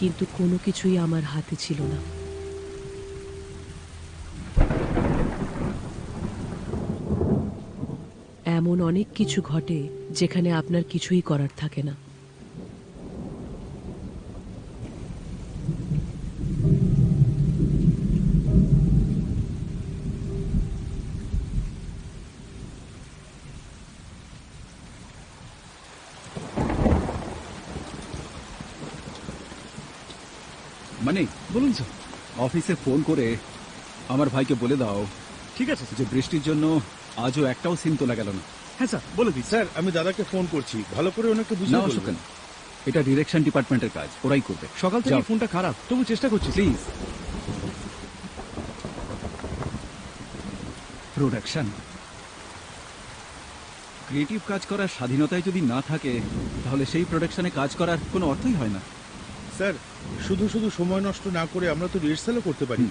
কিন্তু কোনো কিছুই আমার হাতে ছিল না। এমন অনেক কিছু ঘটে যেখানে আপনার কিছুই করার থাকে না। মানে বলুন স্যার। অফিসে ফোন করে আমার ভাইকে বলে দাও ঠিক আছে স্যার। যে বৃষ্টির জন্য আজও একটাও সিম তোলা গেল না। হ্যাঁ স্যার, বলে দিচ্ছি। স্যার আমি দাদাকে ফোন করছি, ভালো করে ওনাকে না বুঝিয়ে অশোকন, বলবেন। এটা ডিরেকশন ডিপার্টমেন্টের কাজ, ওরাই করবে। সকাল থেকে যাও। ফোনটা খারাপ, তবু চেষ্টা করছি প্লিজ। প্রোডাকশন, ক্রিয়েটিভ কাজ করার স্বাধীনতায় যদি না থাকে তাহলে সেই প্রোডাকশনে কাজ করার কোনো অর্থই হয় না। স্যার শুধু শুধু সময় নষ্ট না করে আমরা তো রিহার্সালও করতে পারি।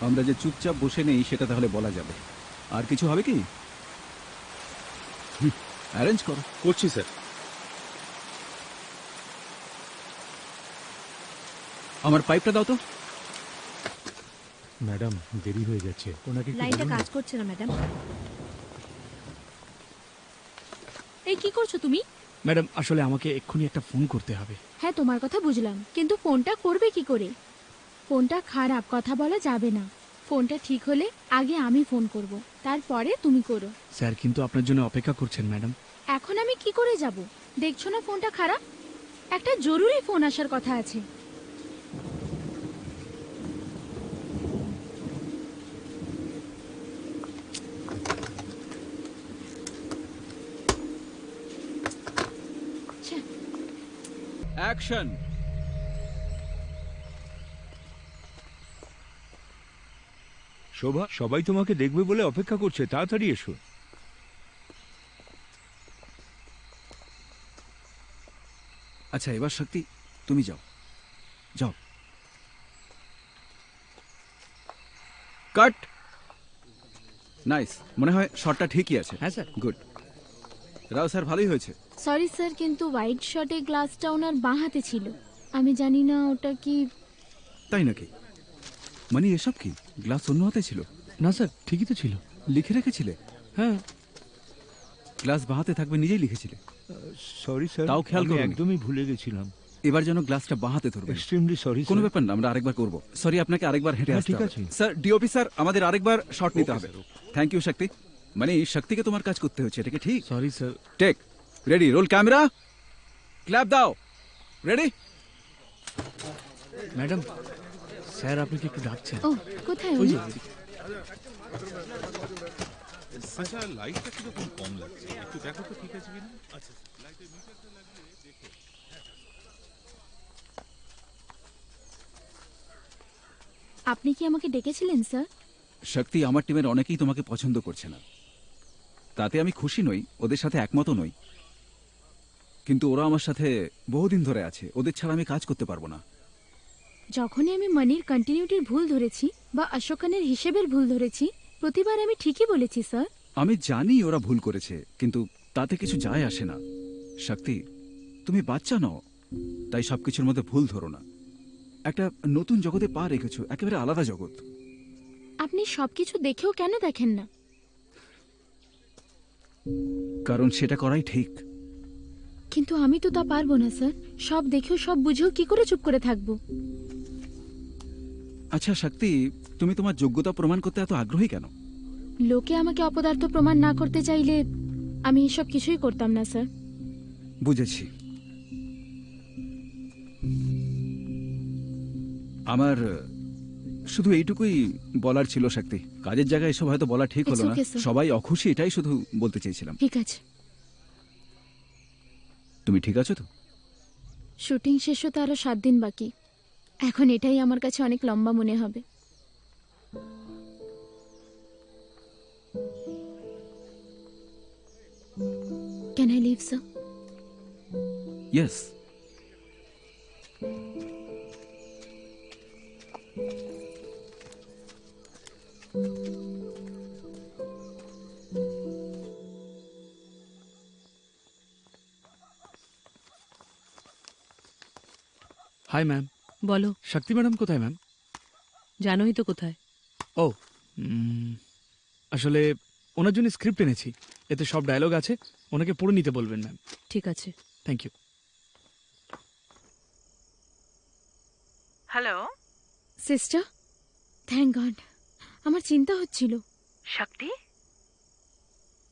আমরা যে চুপচাপ বসে নেই সেটা তাহলে বলা যাবে। আর কিছু হবে কি? অ্যারেঞ্জ করো। করছি স্যার। আমার পাইপটা দাও তো। ম্যাডাম দেরি হয়ে যাচ্ছে, ওনাকে একটু লাইনটা বলুন না। কাজ করছে না ম্যাডাম। এই কি করছো তুমি? ম্যাডাম, আসলে আমাকে এক্ষুনি একটা ফোন করতে হবে। হ্যাঁ তোমার কথা বুঝলাম, কিন্তু ফোনটা করবে কি করে? ফোনটা খারাপ, কথা বলা যাবে না। ফোনটা ঠিক হলে আগে আমি ফোন করব, তারপরে তুমি করো। স্যার কিন্তু আপনার জন্য অপেক্ষা করছেন ম্যাডাম। এখন আমি কি করে যাব? দেখছো না ফোনটা খারাপ। একটা জরুরি ফোন আসার কথা আছে। ছ্যা, অ্যাকশন। শোভা, সবাই তোমাকে দেখবে বলে অপেক্ষা করছে, তাড়াতাড়ি এসো। আচ্ছা এবার শক্তি তুমি যাও, যাও। কাট। নাইস, মনে হয় শটটা ঠিকই আছে। হ্যাঁ স্যার। গুড। রাও স্যার, ভালোই হয়েছে। সরি স্যার, কিন্তু হোয়াইট শটে গ্লাসটা ওনার বাঁ হাতে ছিল। আমি জানি না ওটা কি। তাই নাকি? মানে এসব কি, গ্লাস অন্য হাতে ছিল? না স্যার, ঠিকই তো ছিল। লিখে রেখেছিলে? হ্যাঁ। গ্লাস বাঁ হাতে থাকবে নিজেই লিখেছিলে? সরি স্যার, তাও খেয়াল আমি করোনি? একদমই ভুলে গেছিলাম। এবার যেন গ্লাসটা বাঁ হাতে ধরবে। এক্সট্রিমলি সরি কোনো স্যার। ব্যাপার না, আমরা আরেকবার করব। সরি, আপনাকে আরেকবার হেঁটে হ্যাঁ, আসতে ঠিক হবে। আছে। স্যার, ডিওপি স্যার, আমাদের আরেকবার শট নিতে Okay, হবে। sir, thank you Shakti. মানে শক্তিকে তোমার কাজ করতে হচ্ছে, এটা কি ঠিক? Sorry sir. Take, ready, roll camera, clap দাও। রেডি? ম্যাডাম, স্যার আপনাকে একটু ডাকছেন। ও, কোথায় ওই উনি? যে আচ্ছা লাইটটা কিরকম কম লাগছে, একটু দেখো তো ঠিক আছে কিনা। আচ্ছা লাইটের মিটারটা লাগিয়ে দেখো। আপনি কি আমাকে ডেকেছিলেন স্যার? শক্তি, আমার টিমের অনেকেই তোমাকে পছন্দ করছে না, তাতে আমি খুশি নই, ওদের সাথে একমতও নই। কিন্তু ওরা আমার সাথে বহুদিন ধরে আছে, ওদের ছাড়া আমি কাজ করতে পারবো না। যখনই আমি মানির কন্টিনিউটির ভুল ধরেছি বা অশোকানের হিসেবের ভুল ধরেছি, প্রতিবার আমি ঠিকই বলেছি স্যার। আমি জানি ওরা ভুল করেছে, কিন্তু তাতে কিছু যায় আসে না। শক্তি, তুমি বাচ্চা নও, তাই সবকিছুর মধ্যে ভুল ধরো না। একটা নতুন জগতে পা রেখেছো, একেবারে আলাদা জগৎ। আপনি সবকিছু দেখেও কেন দেখেন না? কারণ সেটা করাই ঠিক। কিন্তু আমি তো তা পারবো না স্যার। সব দেখেও সব বুঝেও কি করে চুপ করে থাকবো? আচ্ছা শক্তি, তুমি তোমার যোগ্যতা প্রমাণ করতে এত আগ্রহী কেন? লোকে আমাকে অপদার্থ প্রমাণ না করতে চাইলে আমি এসব কিছুই করতাম না স্যার। বুঝেছি। আমার শুধু এইটুকুই বলার ছিল শক্তি। কাজের জায়গায় এসব হয়তো বলা ঠিক হলো It's না, okay, sir. সবাই অখুশি, এটাই শুধু বলতে চেয়েছিলাম। ঠিক আছে। তুমি ঠিক আছো তো? শুটিং শেষ হতে আরো 7 দিন বাকি। এখন এটাই আমার কাছে অনেক লম্বা মনে হবে। Can I leave, sir? Yes. Hi ma'am. বলো, শক্তি ম্যাডাম কোথায় ম্যাম? জানোই তো কোথায়। ও আসলে ওনার জন্য স্ক্রিপ্ট এনেছি, এতে সব ডায়লগ আছে, ওনাকে পড়ে নিতে বলবেন ম্যাম। ঠিক আছে। Thank you. Hello sister, thank God. আমার চিন্তা হচ্ছিল। শক্তি।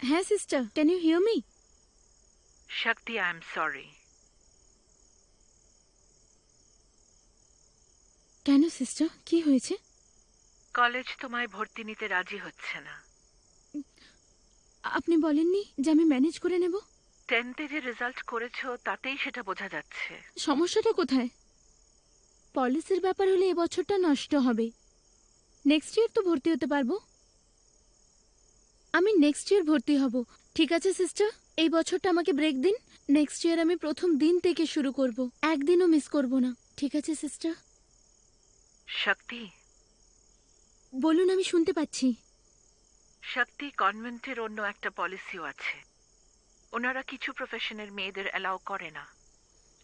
হ্যাঁ sister, can you hear me? Shakti, I am sorry. কেন সিস্টার, কি হয়েছে? কলেজ তোমায় ভর্তি নিতে রাজি হচ্ছে না। আপনি বলেননি যে আমি ম্যানেজ করে নেব? 10th যে রেজাল্ট করেছো তাতেই সেটা বোঝা যাচ্ছে। সমস্যাটা কোথায়? পলিসির ব্যাপার হলে এবছরটা নষ্ট হবে। নেক্সট ইয়ার তো ভর্তি হতে পারবো। আমি নেক্সট ইয়ার ভর্তি হব। ঠিক আছে সিস্টার, এই বছরটা আমাকে ব্রেক দিন। নেক্সট ইয়ার আমি প্রথম দিন থেকে শুরু করব, একদিনও মিস করব না। ঠিক আছে সিস্টার? শক্তি, বলুন, আমি শুনতে পাচ্ছি। শক্তি, কনভেন্টের অন্য একটা পলিসিও আছে। ওনারা কিছু প্রফেশনের মেয়েদের অ্যালাউ করে না,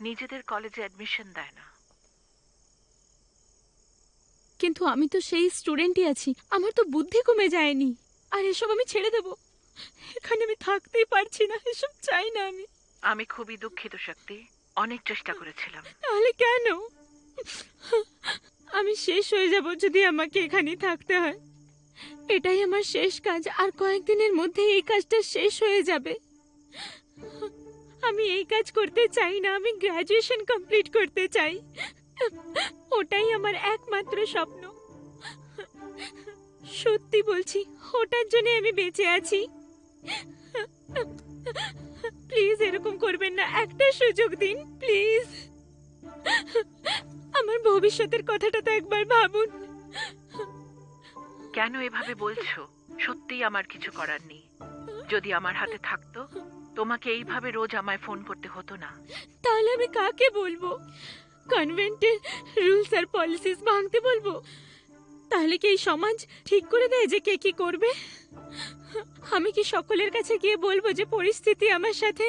নিজেদের কলেজে অ্যাডমিশন দেয় না। কিন্তু আমি তো সেই স্টুডেন্টই আছি, আমার তো বুদ্ধি কমে যায়নি। আর এসব আমি ছেড়ে দেব? এখানে আমি থাকতেই পারছি না, এসব চাই না আমি। আমি খুবই দুঃখিত শক্তি, অনেক চেষ্টা করেছিলাম। তাহলে কেন? আমি শেষ হয়ে যাব যদি আমাকে এখানেই থাকতে হয়। এটাই আমার শেষ কাজ, আর কয়েকদিনের মধ্যে এই কাজটা শেষ হয়ে যাবে। আমি এই কাজ করতে চাই না, আমি গ্র্যাজুয়েশন কমপ্লিট করতে চাই। ওটাই আমার একমাত্র স্বপ্ন। সত্যি বলছি, ওটার জন্য আমি বেঁচে আছি। প্লিজ এরকম করবেন না, একটা সুযোগ দিন প্লিজ। আমার ভবিষ্যতের কথাটা তো একবার ভাবুন। কেন এভাবে বলছো? সত্যিই আমার কিছু করার নেই। যদি আমার হাতে থাকতো তোমাকে এইভাবে রোজ আমায় ফোন করতে হতো না। তাহলে আমি কাকে বলবো? কনভেন্টের রুলস আর পলিসিস ভাঙতে বলবো? তাহলে কি এই সমাজ ঠিক করে দেয় যে কে কি করবে? আমি কি সকলের কাছে গিয়ে বলবো যে পরিস্থিতি আমার সাথে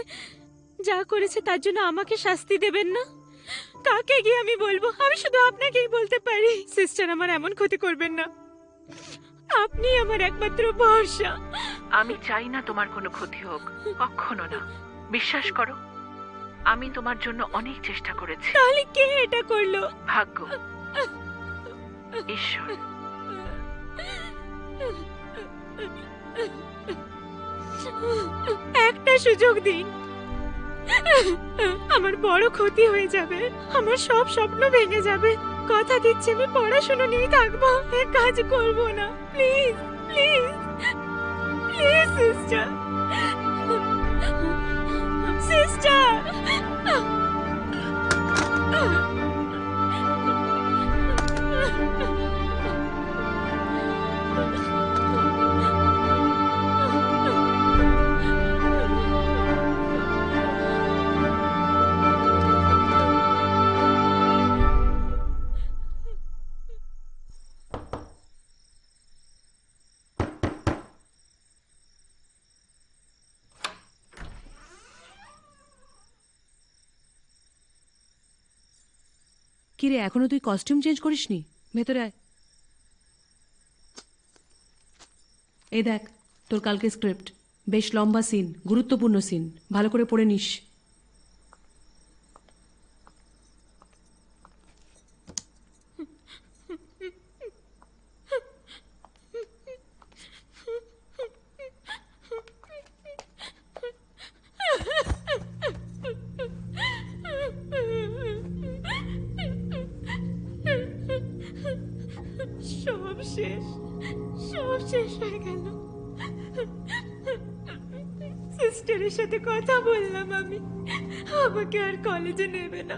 যা করেছে তার জন্য আমাকে শাস্তি দেবেন না? কাকে গিয়ে আমি বলবো? আমি শুধু আপনাকেই বলতে পারি। সিস্টার, আমার এমন ক্ষতি করবেন না, আপনি আমার একমাত্র ভরসা। আমি চাই না তোমার কোনো ক্ষতি হোক, কখনো না। বিশ্বাস করো, আমি তোমার জন্য অনেক চেষ্টা করেছি। তাহলে কে এটা করলো? ভাগ্য, ঈশ্বর। একটা সুযোগ দিন। আমার বড় ক্ষতি হয়ে যাবে, আমার সব স্বপ্ন ভেঙে যাবে। কথা দিচ্ছি আমি পড়াশোনা নিয়ে থাকবো, এক কাজ করব না। Please please please sister, sister. কিরে, এখনো তুই কস্টিউম চেঞ্জ করিসনি? ভেতরে আয়। এই দেখ তোর কালকে স্ক্রিপ্ট, বেশ লম্বা সিন, গুরুত্বপূর্ণ সিন, ভালো করে পড়ে নিস। সব শেষ, সব শেষ হয়ে গেল। সিস্টারের সাথে কথা বললাম আমি, আমাকে আর কলেজে নেবে না।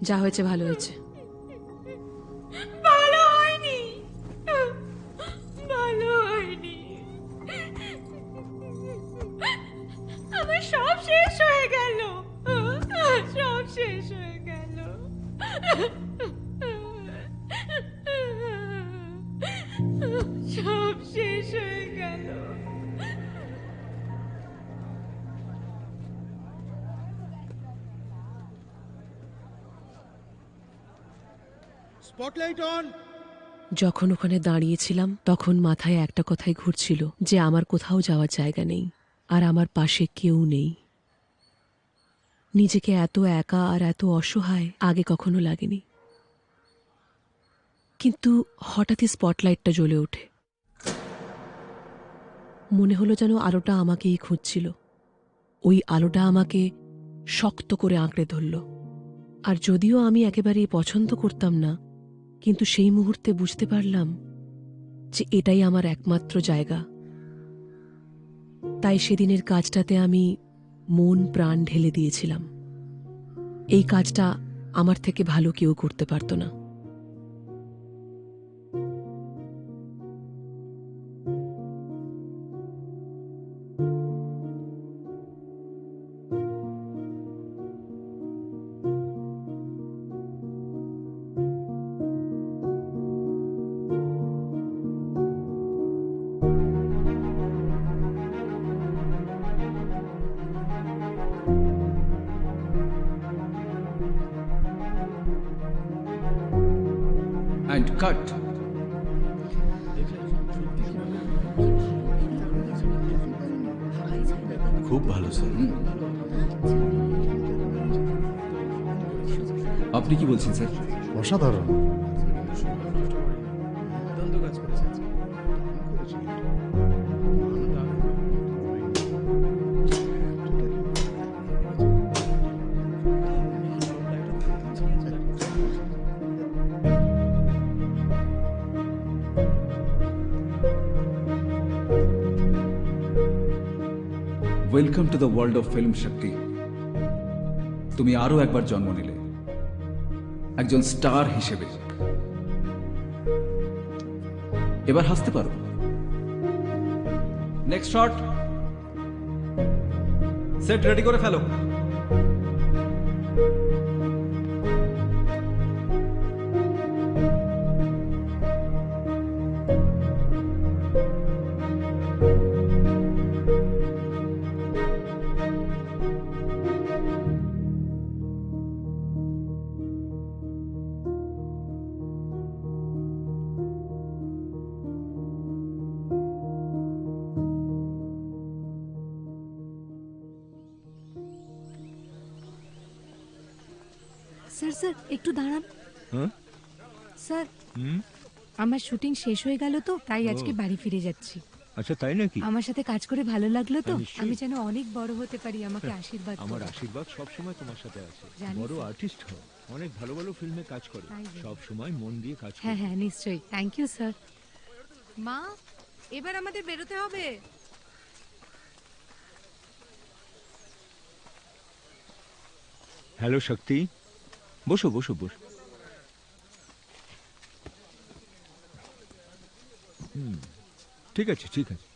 যা হয়েছে ভালো হয়েছে। ভালো হয়নি, ভালো হয়নি। আমার সব শেষ হয়ে গেল, সব শেষ হয়ে গেল। সব শেষ হয়ে গেল। Spotlight on. যখন ওখানে দাঁড়িয়েছিলাম তখন মাথায় একটা কথাই ঘুরছিল যে আমার কোথাও যাওয়ার জায়গা নেই আর আমার পাশে কেউ নেই। নিজেকে এত একা আর এত অসহায় আগে কখনো লাগেনি। কিন্তু হঠাৎই স্পটলাইটটা জ্বলে ওঠে। মনে হলো যেন আলোটা আমাকেই খুঁজছিল। ওই আলোটা আমাকে শক্ত করে আঁকড়ে ধরল। আর যদিও আমি একেবারেই পছন্দ করতাম না, কিন্তু সেই মুহূর্তে বুঝতে পারলাম যে এটাই আমার একমাত্র জায়গা। তাই সেদিনের কাজটাতে আমি মন প্রাণ ঢেলে দিয়েছিলাম। এই কাজটা আমার থেকে ভালো কেউ করতে পারত না। And cut. খুব ভালো স্যার। আপনি কি বলছেন স্যার? অসাধারণ। Welcome to the world of film Shakti. তুমি আরো একবার জন্ম নিলে একজন স্টার হিসেবে। এবার হাসতে পারো। Next shot. সেট রেডি করে ফেলো। স্যার স্যার একটু দাঁড়ান। হ্যাঁ? স্যার হুম? আমার শুটিং শেষ হয়ে গেল তো তাই আজকে বাড়ি ফিরে যাচ্ছি। আচ্ছা তাই নাকি? আমার সাথে কাজ করে ভালো লাগলো তো। নিশ্চয়ই। আমি যেন অনেক বড় হতে পারি, আমাকে আশীর্বাদ আমার করুন। আশীর্বাদ সব সময় তোমার সাথে আছে। জানি বড় স্যার। আর্টিস্ট হও, অনেক ভালো ভালো ফিল্মে কাজ করো, তাই জানি। সব সময় মন দিয়ে কাজ করো। হ্যাঁ হ্যাঁ নিশ্চয়ই। Thank you sir. মা, এবার আমাদের বেরোতে হবে। হ্যালো শক্তি, বসো বসো বসো। ঠিক আছে ঠিক আছে।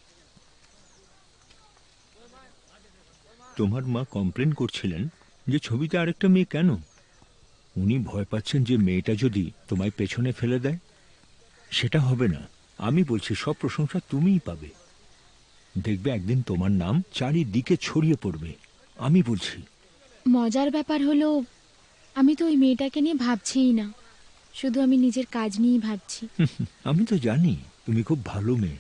তোমার মা কমপ্লেন করছিলেন যে ছবিতে আরেকটা মেয়ে কেন। উনি ভয় পাচ্ছেন যে মেয়েটা যদি তোমায় পেছনে ফেলে দেয়। সেটা হবে না। আমি বলছি সব প্রশংসা তুমিই পাবে। দেখবে একদিন তোমার নাম চারিদিকে ছড়িয়ে পড়বে। আমি বলছি। মজার ব্যাপার হলো আমি তো ওই মেয়েটাকে নিয়ে ভাবছিই না, শুধু আমি নিজের কাজ নিয়েই ভাবছি। আমি তো জানি তুমি খুব ভালো মেয়ে।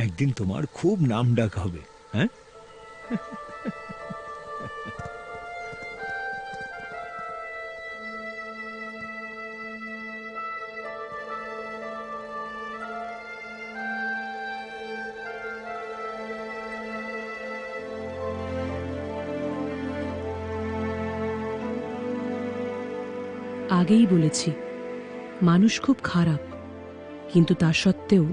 একদিন তোমার খুব নাম ডাক হবে। হ্যাঁ, আগেই বলেছি মানুষ খুব খারাপ, কিন্তু তা সত্ত্বেও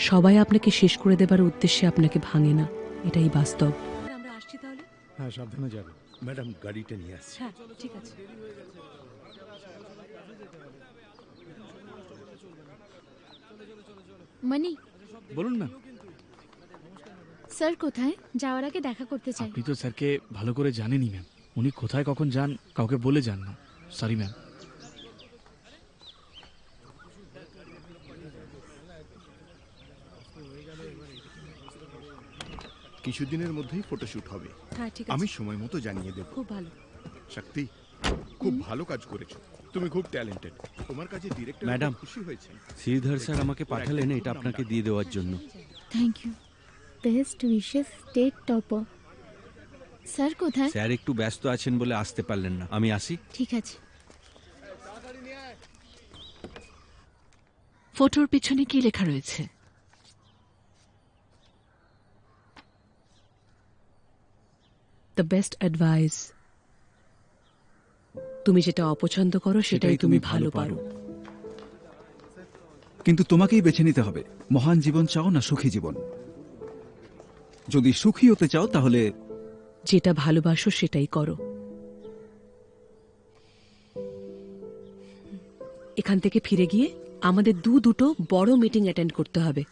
সবাই আপনাকে শেষ করে দেবার উদ্দেশ্যে আপনাকে ভাঙে না, এটাই বাস্তব। আমরা আসছি তাহলে। হ্যাঁ সাবধানে যাবে। ম্যাডাম গাড়িটা নিয়ে আসছে। হ্যাঁ ঠিক আছে। মানি, বলুন ম্যাম। স্যার কোথায়? যাওয়ার আগে দেখা করতে চাই। আপনি তো স্যারকে ভালো করে জানেনই ম্যাম। উনি কোথায় কখন যান কাউকে বলে যান না। Sorry ma'am. কিছুদিনের মধ্যেই ফটোশুট হবে। হ্যাঁ ঠিক আমি আছে। সময় মতো জানিয়ে দেব। খুব ভালো। শক্তি, খুব ভালো কাজ করেছো। তুমি খুব ট্যালেন্টেড। তোমার কাছে ডিরেক্টর ম্যাডাম। খুশি হয়েছেন। শ্রীধর স্যার আমাকে পাঠালেন এটা আপনাকে দিয়ে দেওয়ার জন্য। Thank you. Best wishes state topper. Sir কোথায়? স্যার একটু ব্যস্ত আছেন বলে আসতে পারলেন না, আমি আসি। ঠিক আছে। ফটোর পিছনে কি লেখা রয়েছে? The best advice. তুমি যেটা অপছন্দ করো সেটাই তুমি ভালো পারো। কিন্তু তোমাকেই বেছে নিতে হবে, মহান জীবন চাও না সুখী জীবন। যদি সুখী হতে চাও তাহলে যেটা ভালোবাসো সেটাই করো। এখান থেকে ফিরে গিয়ে আমাদের দুটো বড় মিটিং অ্যাটেন্ড করতে হবে।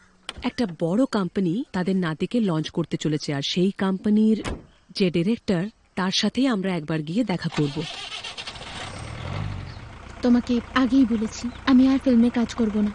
একটা বড় কোম্পানি তাদের নাতিকে লঞ্চ করতে চলেছে, আর সেই কোম্পানির যে ডিরেক্টর তার সাথেই আমরা একবার গিয়ে দেখা করব। তোমাকে আগেই বলেছি আমি আর ফিল্মে কাজ করব না।